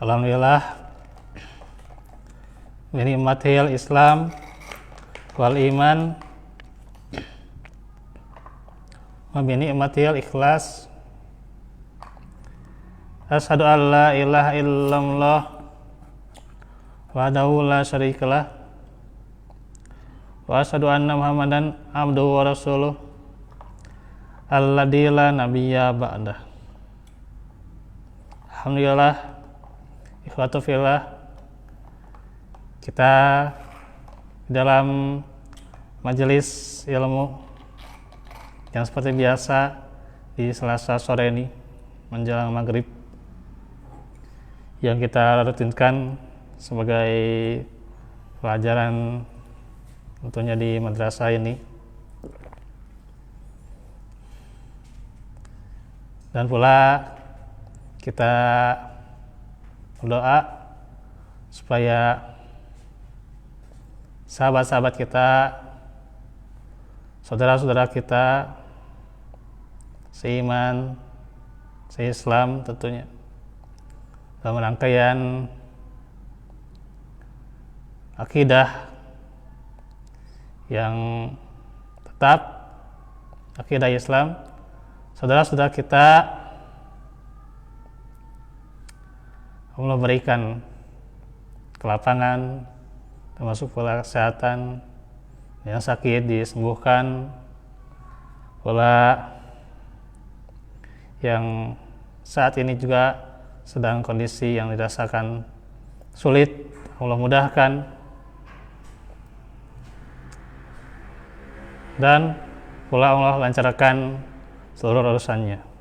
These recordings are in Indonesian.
Alhamdulillah binikmatil Islam wal iman wa binikmatil ikhlas. Asyhadu an la ilaha illallah wahdahu la syarikalah wa asyhadu anna Muhammadan abduhu wa rasuluh alladzi la nabiyya ba'dah. Alhamdulillah, ikhwatu fillah, kita dalam majelis ilmu yang seperti biasa di Selasa sore ini menjelang maghrib, yang kita rutinkan sebagai pelajaran tentunya di madrasah ini. Dan pula kita berdoa supaya sahabat-sahabat kita, saudara-saudara kita seiman, seislam tentunya, dalam rangkaian akidah yang tetap, akidah Islam, saudara-saudara kita Allah berikan kelapangan, termasuk pula kesehatan, yang sakit disembuhkan, pula yang saat ini juga sedang kondisi yang dirasakan sulit, Allah mudahkan, dan pula Allah lancarkan seluruh urusannya.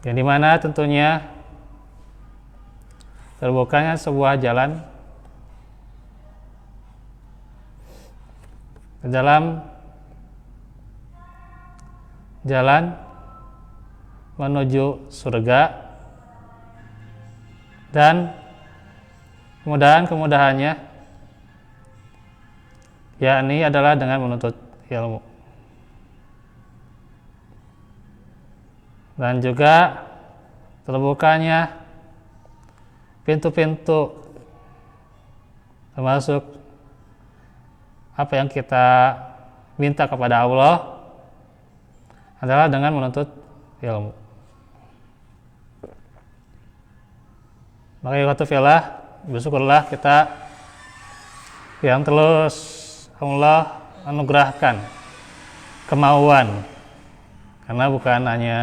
Yang dimana tentunya terbukanya sebuah jalan ke dalam jalan menuju surga, dan kemudahan-kemudahannya yakni adalah dengan menuntut ilmu. Dan juga terbukanya pintu-pintu, termasuk apa yang kita minta kepada Allah adalah dengan menuntut ilmu. Maka ikhwatu fillah, bersyukurlah kita yang terus Allah anugerahkan kemauan, karena bukan hanya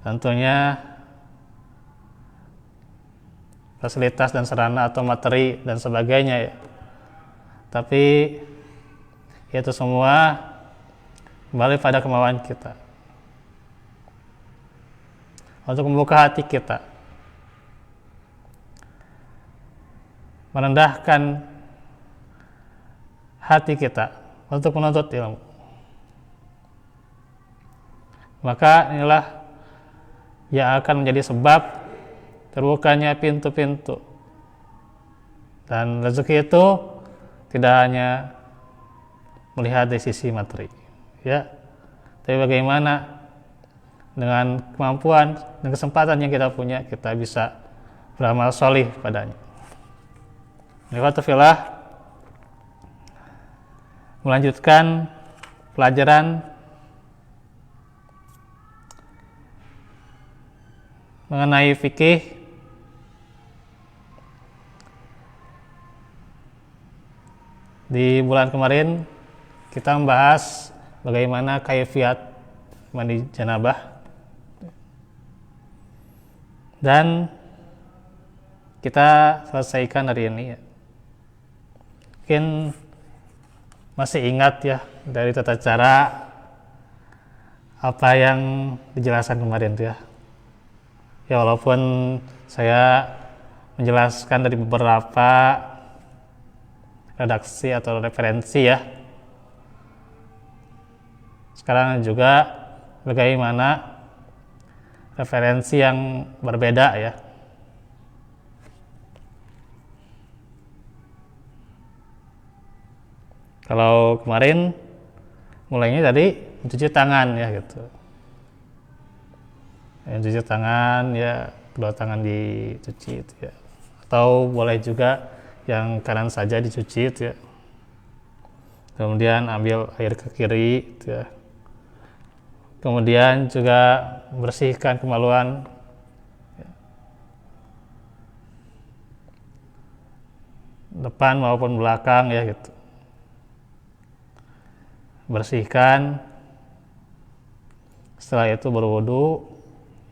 tentunya fasilitas dan sarana atau materi dan sebagainya ya, tapi itu semua kembali pada kemauan kita untuk membuka hati kita, merendahkan hati kita untuk menuntut ilmu. Maka inilah yang akan menjadi sebab terbukanya pintu-pintu, dan rezeki itu tidak hanya melihat dari sisi materi ya, tapi bagaimana dengan kemampuan dan kesempatan yang kita punya kita bisa beramal sholih padanya. Ikhwatu fillah, melanjutkan pelajaran mengenai fikih di bulan kemarin. Kita membahas bagaimana kaifiat mandi janabah, dan kita selesaikan hari ini ya. Mungkin masih ingat ya dari tata cara apa yang dijelaskan kemarin tuh ya. Ya, walaupun saya menjelaskan dari beberapa redaksi atau referensi ya, sekarang juga bagaimana referensi yang berbeda ya. Kalau kemarin mulainya tadi mencuci tangan ya gitu. Cuci tangan ya, kedua tangan dicuci itu ya, atau boleh juga yang kanan saja dicuci itu ya. Kemudian ambil air ke kiri itu ya. Kemudian juga bersihkan kemaluan ya, depan maupun belakang ya gitu. Bersihkan, setelah itu berwudu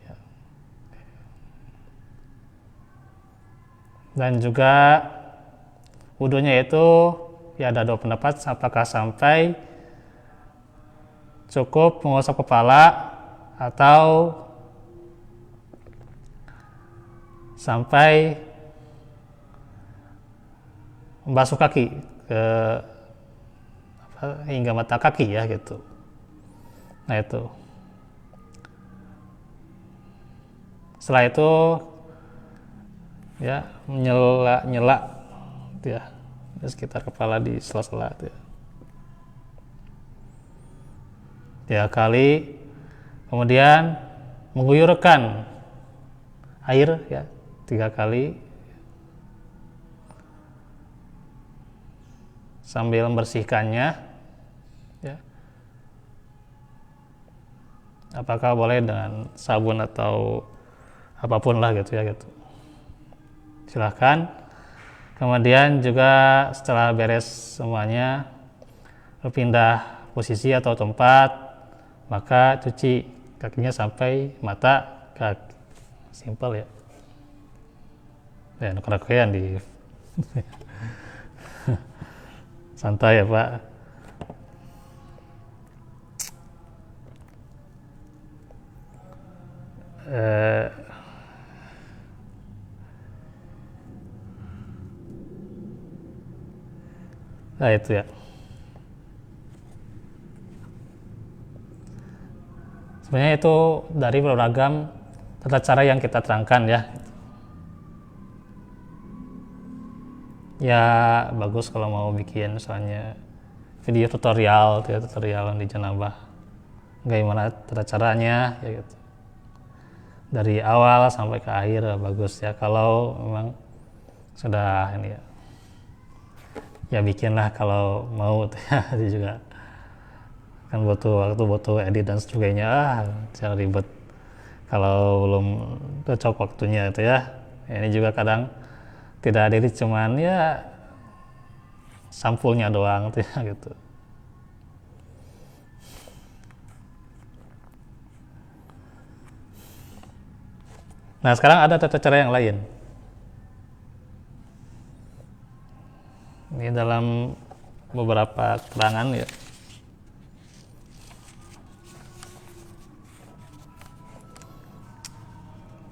ya. Dan juga wudunya itu ya ada dua pendapat, apakah sampai cukup mengusap kepala atau sampai membasuh kaki ke hingga mata kaki ya gitu. Nah itu. Setelah itu ya nyela ya di sekitar kepala, di sela-sela ya. 3 kali, kemudian mengguyurkan air ya 3 kali sambil membersihkannya ya. Apakah boleh dengan sabun atau apapun lah gitu ya gitu. Silahkan. Kemudian juga setelah beres semuanya, berpindah posisi atau tempat, maka cuci kakinya sampai mata kaki. Simpel ya. Ya, nuker-nukeran di santai ya Pak. Nah itu ya. Sebenarnya itu dari beragam tata cara yang kita terangkan ya. Ya bagus kalau mau bikin misalnya video tutorial di janabah. Bagaimana tata caranya ya gitu. Dari awal sampai ke akhir bagus ya, kalau memang sudah ini ya. Ya bikinlah kalau mau ya, itu juga kan butuh waktu, butuh edit dan sebagainya, jangan ribet kalau belum cocok waktunya itu ya. Ini juga kadang tidak ada edit, cuman ya sampulnya doang itu ya gitu. Nah sekarang ada tata cara yang lain. Ini dalam beberapa keterangan ya.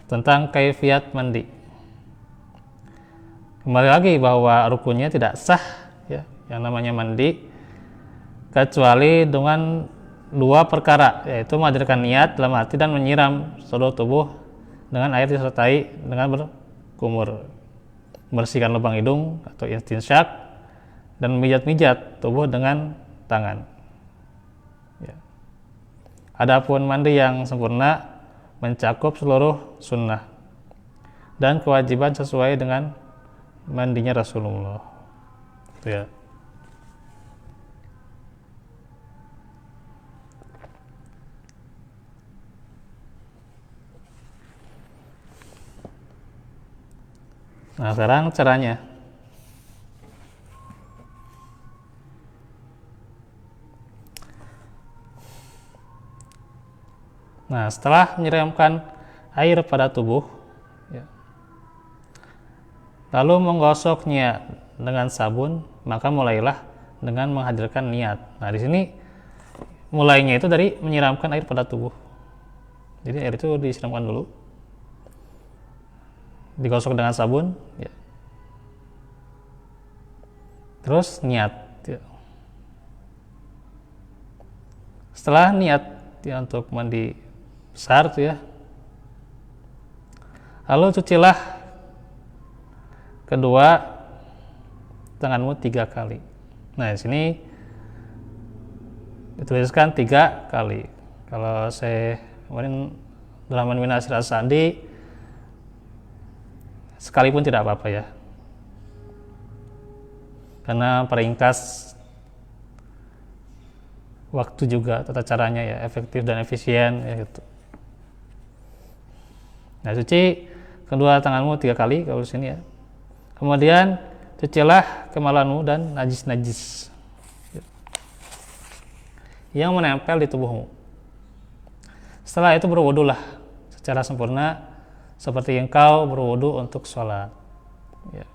Tentang kaifiat mandi. Kembali lagi bahwa rukunnya tidak sah ya, yang namanya mandi, kecuali dengan 2 perkara, yaitu menghadirkan niat dalam hati dan menyiram seluruh tubuh dengan air disertai dengan berkumur, membersihkan lubang hidung atau istinsyak, dan memijat-mijat tubuh dengan tangan ya. Adapun mandi yang sempurna mencakup seluruh sunnah dan kewajiban sesuai dengan mandinya Rasulullah itu ya. Nah sekarang caranya. Nah setelah menyiramkan air pada tubuh ya, lalu menggosoknya dengan sabun, maka mulailah dengan menghadirkan niat. Nah di sini mulainya itu dari menyiramkan air pada tubuh. Jadi air itu disiramkan dulu, digosok dengan sabun ya. Terus niat ya. Setelah niat ya untuk mandi besar tuh ya, lalu cucilah kedua tanganmu 3 kali. Nah di sini dituliskan 3 kali. Kalau saya kemarin Abdurrahman bin Nasir As-Sa'di sekalipun tidak apa-apa ya, karena peringkas waktu juga tata caranya ya efektif dan efisien ya gitu. Nah, cuci kedua tanganmu 3 kali kalau sini ya. Kemudian cucilah kemaluanmu dan najis-najis yang menempel di tubuhmu. Setelah itu berwudulah secara sempurna seperti engkau berwudu untuk sholat. Ya.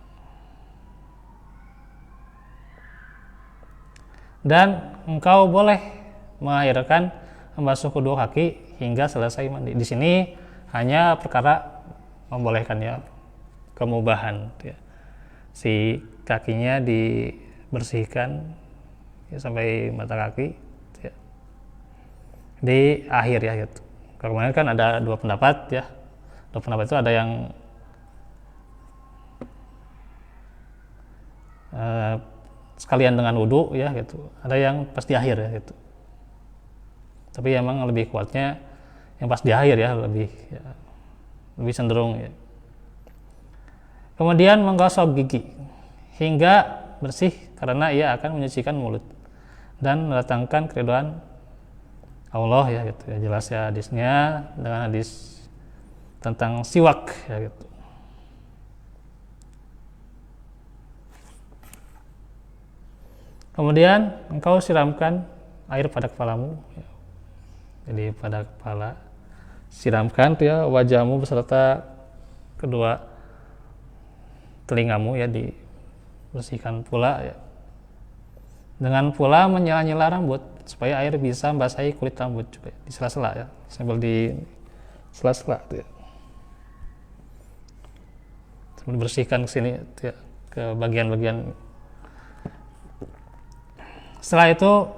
Dan engkau boleh mengakhirkan membasuh kedua kaki hingga selesai mandi. Di sini hanya perkara membolehkan ya, kemubahan ya. Si kakinya dibersihkan ya, sampai mata kaki ya, di akhir ya gitu. Kemarin kan ada 2 pendapat ya. 2 pendapat itu ada yang sekalian dengan wudhu ya gitu. Ada yang pas di akhir ya gitu. Tapi emang lebih kuatnya yang pas di akhir ya, lebih cenderung ya. Kemudian menggosok gigi hingga bersih karena ia akan menyucikan mulut dan mendatangkan keridhaan Allah ya gitu ya. Jelas ya hadisnya dengan hadis tentang siwak ya gitu. Kemudian engkau siramkan air pada kepalamu ya. Jadi pada kepala siramkan tuh ya, wajahmu beserta kedua telingamu ya dibersihkan pula ya. Dengan pula menyela-nyela rambut supaya air bisa membasahi kulit rambut juga ya. Di sela-sela ya, sambil di sela-sela tuh ya. Sambil dibersihkan ke sini ya, ke bagian-bagian. Setelah itu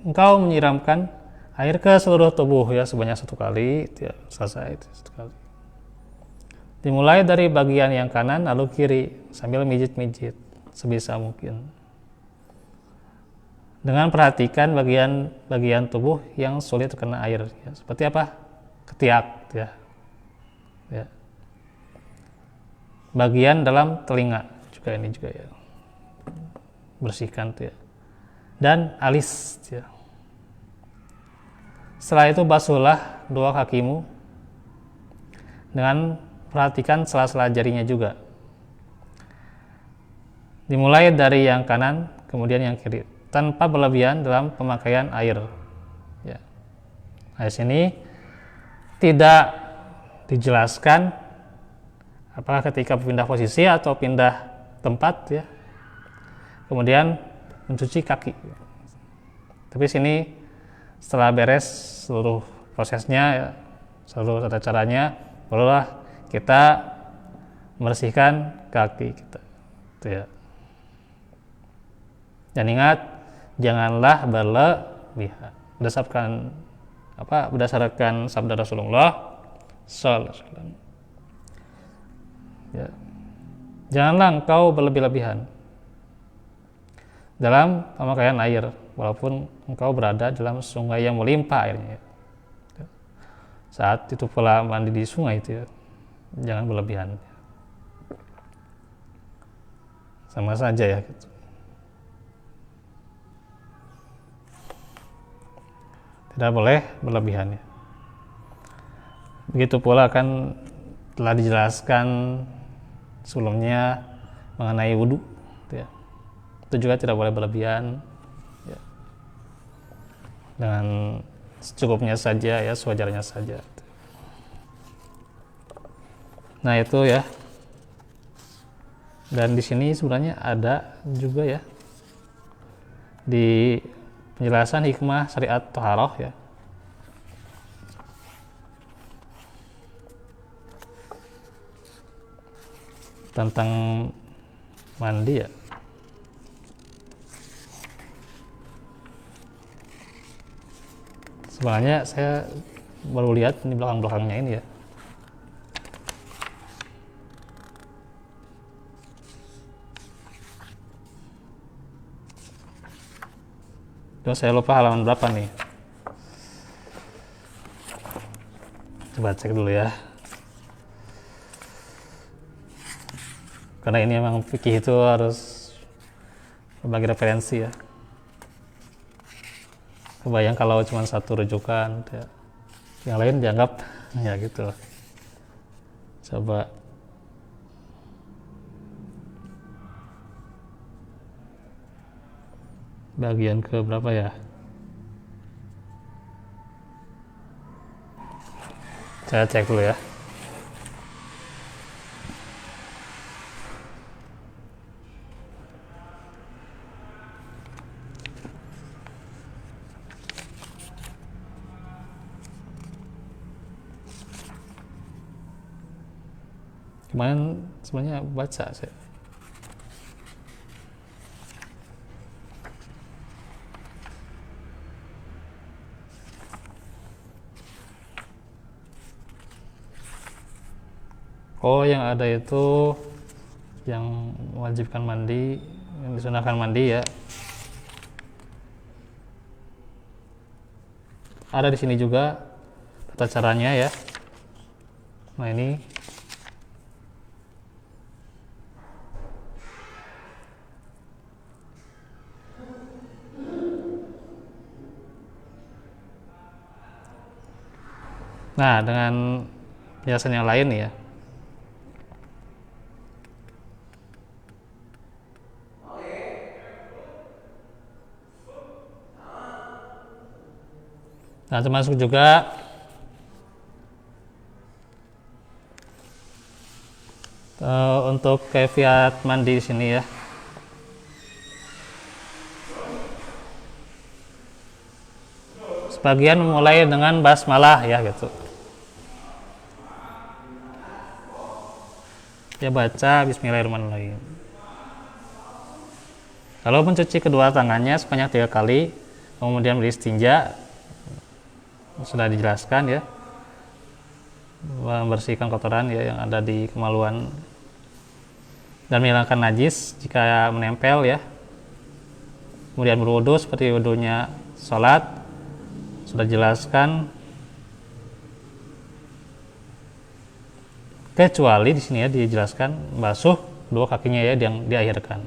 engkau menyiramkan air ke seluruh tubuh ya sebanyak 1 kali ya, selesai itu 1 kali. Dimulai dari bagian yang kanan lalu kiri sambil mijit-mijit sebisa mungkin. Dengan perhatikan bagian tubuh yang sulit terkena air ya. Seperti apa? Ketiak ya. Ya. Bagian dalam telinga juga ini juga ya. Bersihkan tuh ya. Dan alis ya. Setelah itu basuhlah 2 kakimu dengan perhatikan sela-sela jarinya juga. Dimulai dari yang kanan, kemudian yang kiri, tanpa berlebihan dalam pemakaian air. Ya. Nah, di sini tidak dijelaskan apakah ketika pindah posisi atau pindah tempat ya, kemudian mencuci kaki. Tapi sini setelah beres seluruh prosesnya, ya, seluruh tata caranya, barulah kita membersihkan kaki kita. Itu ya. Dan ingat, janganlah berlebihan. Berdasarkan sabda Rasulullah sallallahu alaihi wasallam. Ya. Janganlah engkau berlebih-lebihan dalam pemakaian air, walaupun engkau berada dalam sungai yang melimpah airnya. Saat itu pula mandi di sungai itu ya, jangan berlebihan. Sama saja ya gitu. Tidak boleh berlebihan ya. Begitu pula kan telah dijelaskan sebelumnya mengenai wudhu ya. Itu juga tidak boleh berlebihan ya. Dengan secukupnya saja ya, sewajarnya saja. Nah itu ya. Dan di sini sebenarnya ada juga ya di penjelasan hikmah syariat thaharah ya. Tentang mandi ya. Sebenarnya saya baru lihat di belakang-belakangnya ini ya. Terus saya lupa halaman berapa nih. Coba cek dulu ya, karena ini emang fikih itu harus berbagi referensi ya. Kebayang kalau cuma satu rujukan ya, yang lain dianggap ya gitu. Coba bagian ke berapa ya, saya cek dulu ya. Kemarin sebenarnya baca saya. Oh, yang ada itu yang mewajibkan mandi, yang disunahkan mandi ya. Ada di sini juga tata caranya ya. Nah ini nah dengan penjelasan yang lain ya. Nah, termasuk juga untuk kaifiat mandi di sini ya. Sebagian memulai dengan basmalah ya gitu. Ya baca Bismillahirrahmanirrahim. Kalau mencuci kedua tangannya sebanyak 3 kali, kemudian beristinja, sudah dijelaskan ya, membersihkan kotoran ya yang ada di kemaluan dan menghilangkan najis jika menempel ya. Kemudian berwudu seperti wudunya sholat, sudah dijelaskan. Kecuali di sini ya dijelaskan basuh dua kakinya ya yang diakhirkan.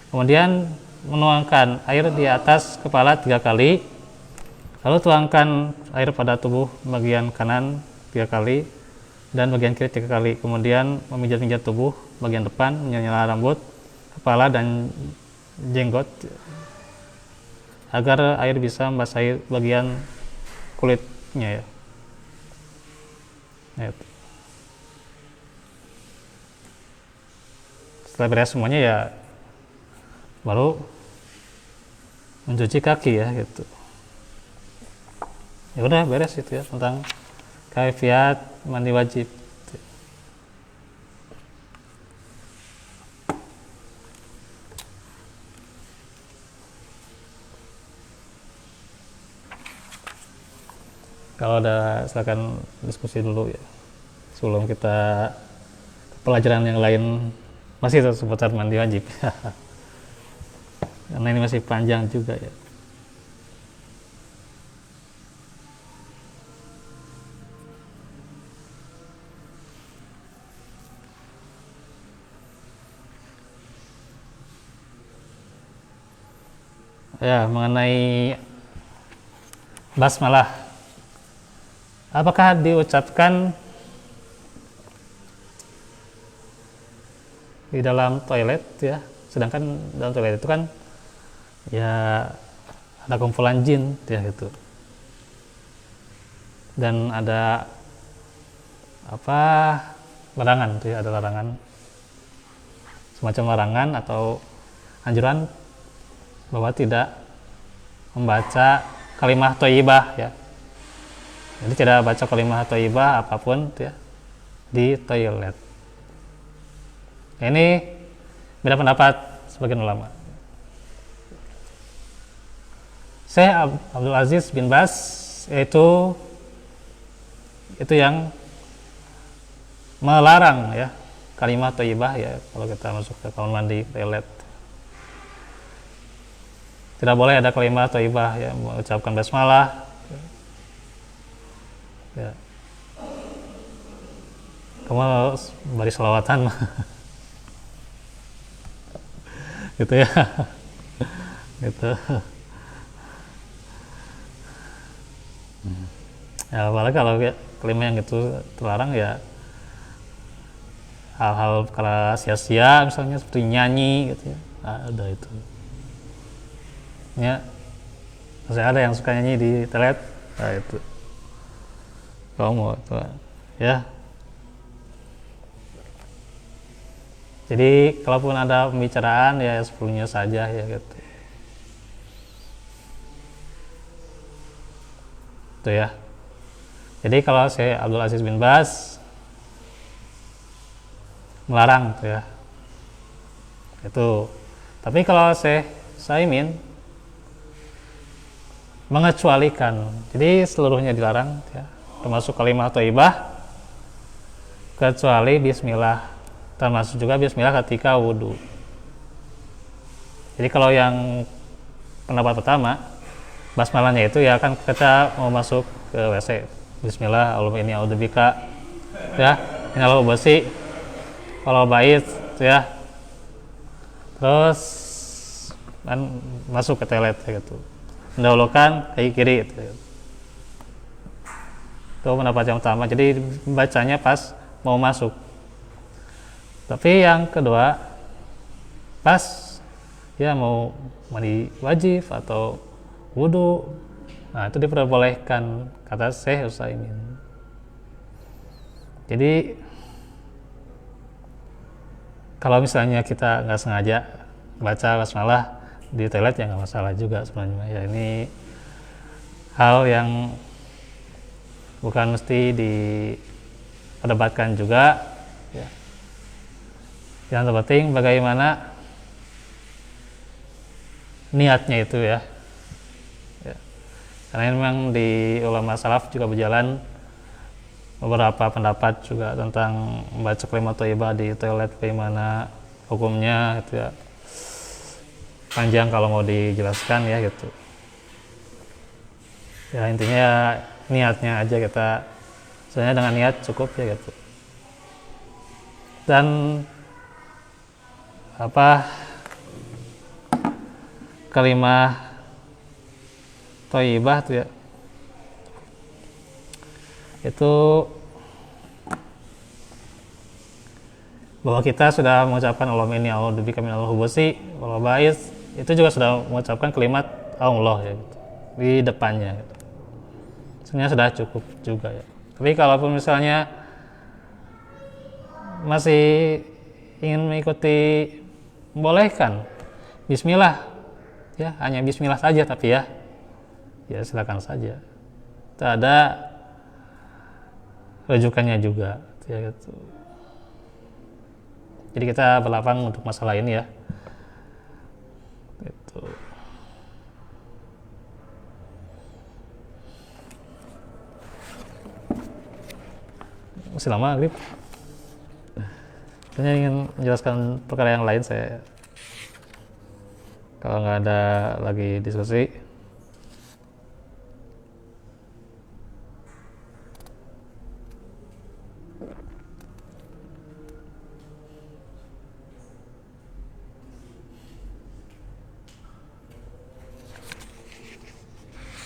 Kemudian menuangkan air di atas kepala 3 kali, lalu tuangkan air pada tubuh bagian kanan 3 kali dan bagian kiri 3 kali. Kemudian memijat-mijat tubuh bagian depan, menyela rambut, kepala dan jenggot agar air bisa membasahi bagian kulitnya ya. Setelah beres semuanya ya baru mencuci kaki ya gitu. Ya udah beres itu ya tentang kaifiat mandi wajib. Kalau ada silakan diskusi dulu ya sebelum kita ke pelajaran yang lain, masih seputar mandi wajib karena ini masih panjang juga ya. Ya, mengenai basmalah, apakah diucapkan di dalam toilet ya, sedangkan dalam toilet itu kan ya ada kumpulan jin ya gitu, dan ada apa larangan tuh ya, ada larangan semacam larangan atau anjuran bahwa tidak membaca kalimah thayyibah ya. Jadi tidak baca kalimah thayyibah apapun ya di toilet. Ini beda pendapat sebagian ulama. Syekh Abdul Aziz bin Bas itu yang melarang ya kalimah thayyibah ya kalau kita masuk ke kamar mandi toilet. Tidak boleh ada kalimah thayyibah ya, mengucapkan basmalah ya. kamu harus beri selawatan gitu ya. Gitu ya, apalagi kalau kelima yang itu terlarang ya, hal-hal karena sia-sia misalnya seperti nyanyi gitu ya, ada itu ya. Saya ada yang suka nyanyi di toilet, nah itu kamu itu ya. Jadi kalaupun ada pembicaraan ya sebelumnya saja ya gitu. Itu ya. Jadi kalau saya Abdul Aziz bin Baz melarang tuh ya. Itu. Tapi kalau saya Saimin mengecualikan. Jadi seluruhnya dilarang ya. Termasuk kalimat thayyibah kecuali bismillah. Termasuk juga bismillah ketika wudhu. Jadi kalau yang pendapat pertama, basmalahnya itu ya kan kita mau masuk ke WC, bismillah, Allahumma inni a'udzubika ya, minal khubuthi wal khaba'its ya. Terus kan masuk ke toilet gitu. Mendahulukan kaki kiri gitu. Itu pendapat yang pertama. Jadi bacanya pas mau masuk. Tapi yang kedua, pas ya mau mandi wajib atau wudhu, nah itu diperbolehkan kata Syekh Utsaimin. Jadi kalau misalnya kita nggak sengaja baca basmalah di toilet ya nggak masalah juga sebenarnya. Ya ini hal yang bukan mesti diperdebatkan juga. Ya. Yang terpenting bagaimana niatnya itu ya. Karena memang di ulama salaf juga berjalan beberapa pendapat juga tentang membaca kalimat thayyibah di toilet, bagaimana hukumnya gitu ya. Panjang kalau mau dijelaskan ya gitu. Ya intinya niatnya aja kita, sebenarnya dengan niat cukup ya gitu. Dan kalimat thayyibah tuh ya, itu bahwa kita sudah mengucapkan Allahumma inni a'udzubika minal khubuthi wal khaba'its, itu juga sudah mengucapkan kalimat Allah ya gitu, di depannya gitu. Sebenarnya sudah cukup juga ya. Tapi kalaupun misalnya masih ingin mengikuti, bolehkan bismillah ya, hanya bismillah saja, tapi ya silakan saja. Tidak ada rujukannya juga ya gitu. Jadi kita berlapang untuk masalah ini ya gitu. Masih lama Grip. Saya ingin menjelaskan perkara yang lain, saya kalau nggak ada lagi diskusi.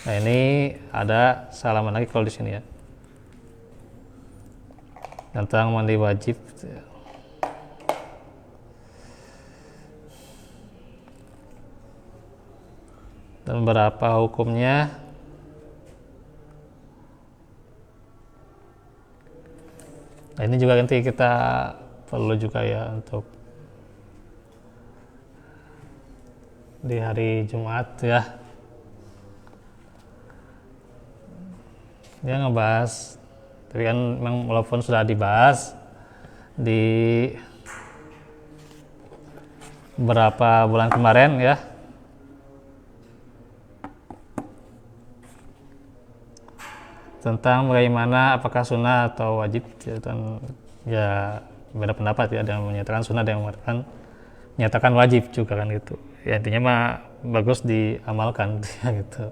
Nah ini ada salaman lagi kalau di sini ya, tentang mandi wajib. Dan berapa hukumnya. Nah ini juga nanti kita perlu juga ya untuk di hari Jumat ya, dia ngebahas. Tapi kan memang walaupun sudah dibahas di beberapa bulan kemarin ya, tentang bagaimana apakah sunnah atau wajib ya, dan ya beda pendapat ya, ada yang menyatakan sunnah, ada yang menyatakan wajib juga kan gitu ya. Intinya mah bagus diamalkan ya gitu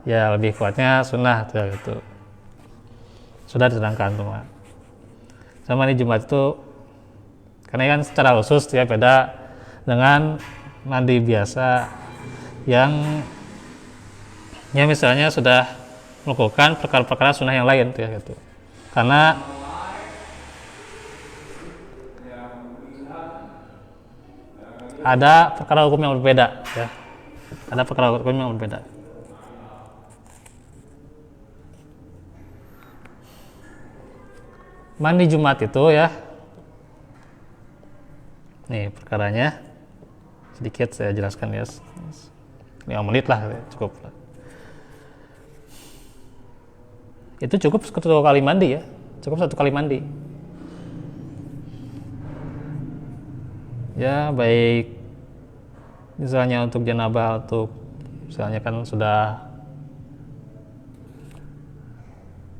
ya, lebih kuatnya sunnah tuh ya gitu. sudah diterangkan semua. Sama mandi Jumat itu karena kan secara khusus ya beda dengan mandi biasa yang ya misalnya sudah melakukan perkara-perkara sunnah yang lain tuh ya gitu. Karena ada perkara hukum yang berbeda ya. Ada perkara hukum yang berbeda. Mandi Jumat itu ya, nih perkaranya sedikit saya jelaskan ya, 5 menit lah cukup. Itu cukup 1 kali mandi ya, cukup 1 kali mandi. Ya baik misalnya untuk janabah, untuk misalnya kan sudah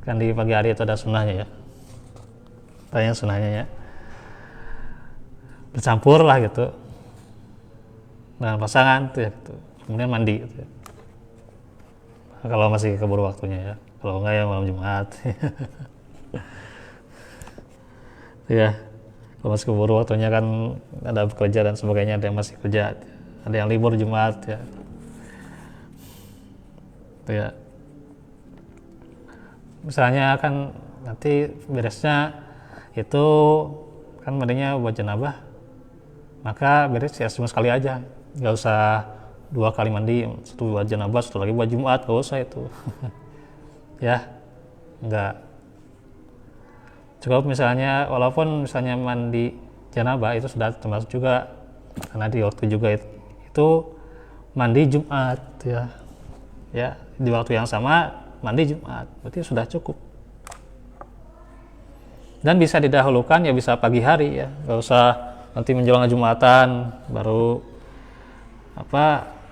kan di pagi hari itu ada sunnahnya ya, tanya sunnahnya ya, bercampur lah gitu dengan pasangan tuh ya gitu. Kemudian mandi gitu ya. Kalau masih keburu waktunya ya, kalau enggak ya malam Jumat ya, kalau masih keburu waktunya kan ada bekerja dan sebagainya, ada yang masih kerja, ada yang libur Jumat ya itu ya. Misalnya kan nanti beresnya itu kan mandinya buat janabah, maka beres ya cuma sekali aja, nggak usah 2 kali mandi, 1 buat janabah, 1 lagi buat Jumat, nggak usah itu ya, nggak cukup. Misalnya walaupun misalnya mandi janabah itu sudah termasuk juga karena di waktu juga itu mandi Jumat ya, ya di waktu yang sama mandi Jumat, berarti sudah cukup. Dan bisa didahulukan ya, bisa pagi hari ya, nggak usah nanti menjelang Jumatan baru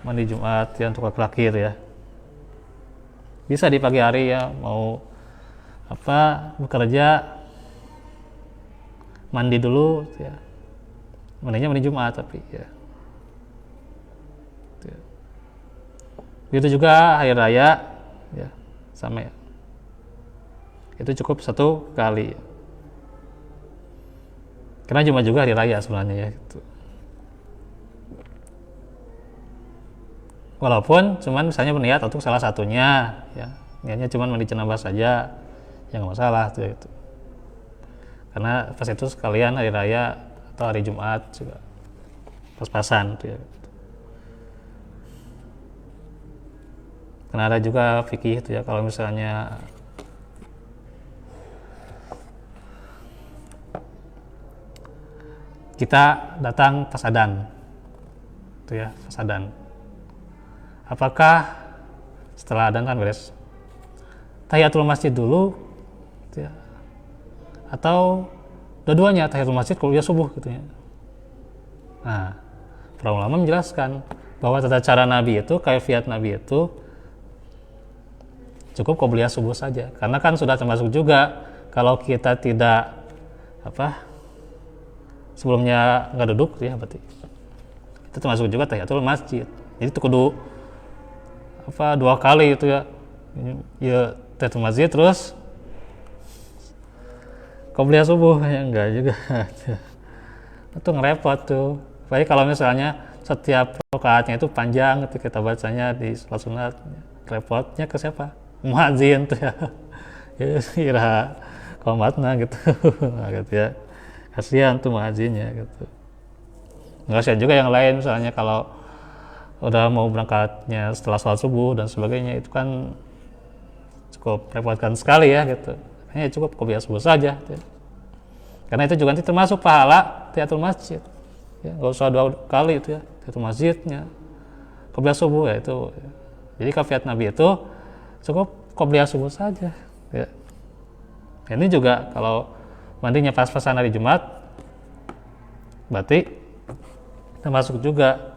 mandi Jumat ya untuk laki-laki ya. Bisa di pagi hari ya, mau bekerja mandi dulu ya, mandinya mandi Jumat tapi ya. Begitu juga hari raya ya, sama ya, itu cukup 1 kali ya. Karena Jumat juga hari raya sebenarnya ya gitu. Walaupun cuman misalnya berniat untuk salah satunya ya, niatnya cuman mandi janabah saja ya nggak masalah tuh ya, gitu. Karena pas itu sekalian hari raya atau hari Jumat juga pas-pasan tuh ya gitu. Karena ada juga fikih itu ya, kalau misalnya kita datang pas adzan itu ya, pas adzan, apakah setelah adzan kan beres tahiyatul masjid dulu gitu ya, atau dua-duanya tahiyatul masjid kuliah subuh gitu ya. Nah, para ulama menjelaskan bahwa tata cara Nabi itu, kaifiat Nabi itu cukup qobliyah subuh saja, karena kan sudah termasuk juga kalau kita tidak sebelumnya nggak duduk ya, berarti itu termasuk juga tahiyatul masjid. Jadi itu kudu 2 kali itu ya, ya tahiyatul masjid terus qobliyah subuh ya, enggak juga itu ngerepot tuh. Baik kalau misalnya setiap rakaatnya itu panjang gitu kita bacanya di sholat sunat, repotnya ke siapa? Muadzin tuh ya, ya kira komatna gitu nah, gitu ya, kasihan tuh muadzinnya gitu. Nggak kasihan juga yang lain, misalnya kalau udah mau berangkatnya setelah sholat subuh dan sebagainya, itu kan cukup repotkan sekali ya gitu. Hanya cukup qobliyah subuh saja gitu. Karena itu juga nanti termasuk pahala tahiyatul masjid ya, nggak usah 2 kali itu ya, tahiyatul masjidnya qobliyah subuh ya itu ya. Jadi kaifiat Nabi itu cukup qobliyah subuh saja ya. Ini juga kalau mandinya pas-pasan hari Jumat, berarti termasuk juga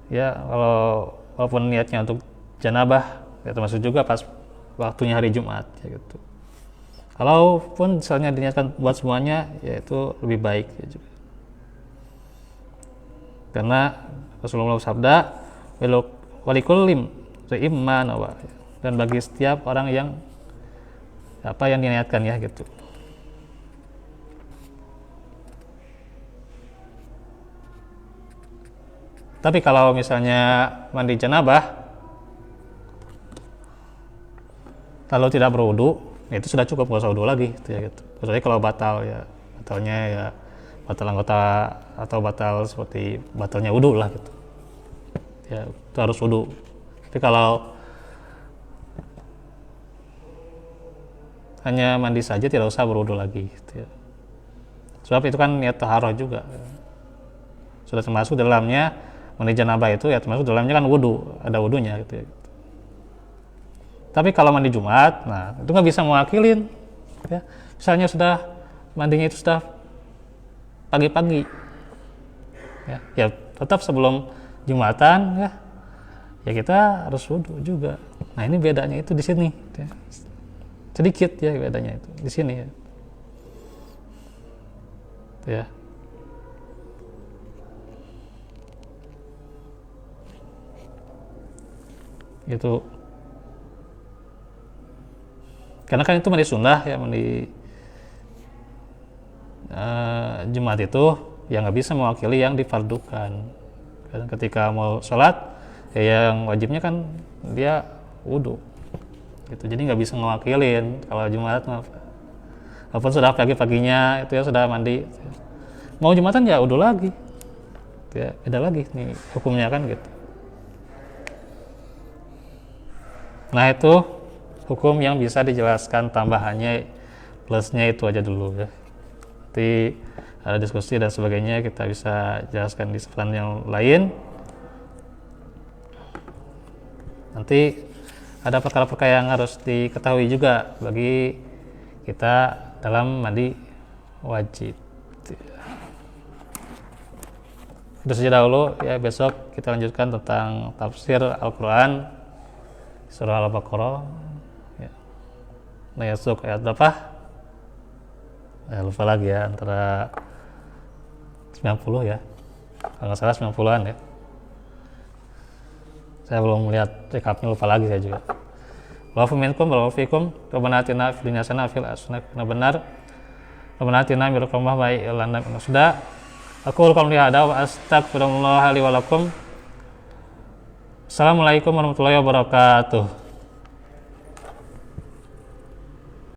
ya, kalau walaupun niatnya untuk janabah ya termasuk juga pas waktunya hari Jumat ya gitu. Kalaupun misalnya diniatkan buat semuanya ya itu lebih baik ya juga. Karena Rasulullah sabda walikullim iman, dan bagi setiap orang yang apa yang diniatkan ya gitu. Tapi kalau misalnya mandi janabah lalu tidak berwudu, ya itu sudah cukup, nggak usah wudu lagi gitu ya gitu. Kecuali kalau batal ya, batalnya ya batal anggota atau batal seperti batalnya wudu lah gitu. Ya itu harus wudu. Tapi kalau hanya mandi saja tidak usah berwudu lagi gitu ya. Sebab itu kan niat taharah juga. Sudah termasuk dalamnya mandi janabah itu ya termasuk dalamnya kan wudu, ada wudunya gitu ya. Tapi kalau mandi Jumat, nah itu nggak bisa mewakilin ya. Misalnya sudah mandinya itu sudah pagi-pagi ya tetap sebelum Jumatan ya kita harus wudu juga. Nah ini bedanya itu di sini ya. Sedikit ya bedanya itu di sini ya. Gitu. Karena kan itu mandi sunnah ya, mandi Jumat itu yang nggak bisa mewakili yang difardukan. Dan ketika mau sholat ya yang wajibnya kan dia wudu gitu, jadi nggak bisa mewakilin kalau Jumat walaupun sudah pagi-paginya itu ya sudah mandi, mau Jumatan ya wudu lagi ya, beda lagi nih hukumnya kan gitu. Nah itu hukum yang bisa dijelaskan, tambahannya plusnya itu aja dulu ya. Nanti ada diskusi dan sebagainya kita bisa jelaskan di kesempatan yang lain. Nanti ada perkara-perkara yang harus diketahui juga bagi kita dalam mandi wajib. Itu saja dahulu ya, besok kita lanjutkan tentang tafsir Al-Quran surah Al-Baqarah ya. Nah ya, ayat berapa? Lupa lagi ya, antara 90 ya, kalau nggak salah 90-an ya. Saya belum melihat rekapnya, lupa lagi saya juga. Wa'fu minkum wa fikum rabbana atina fid dunya hasanah fil akhirati benar. Rabbana atina min rahmatika wa ilana sudah. Aku qawli hada wa astaghfirullah li wa lakum. Assalamualaikum warahmatullahi wabarakatuh.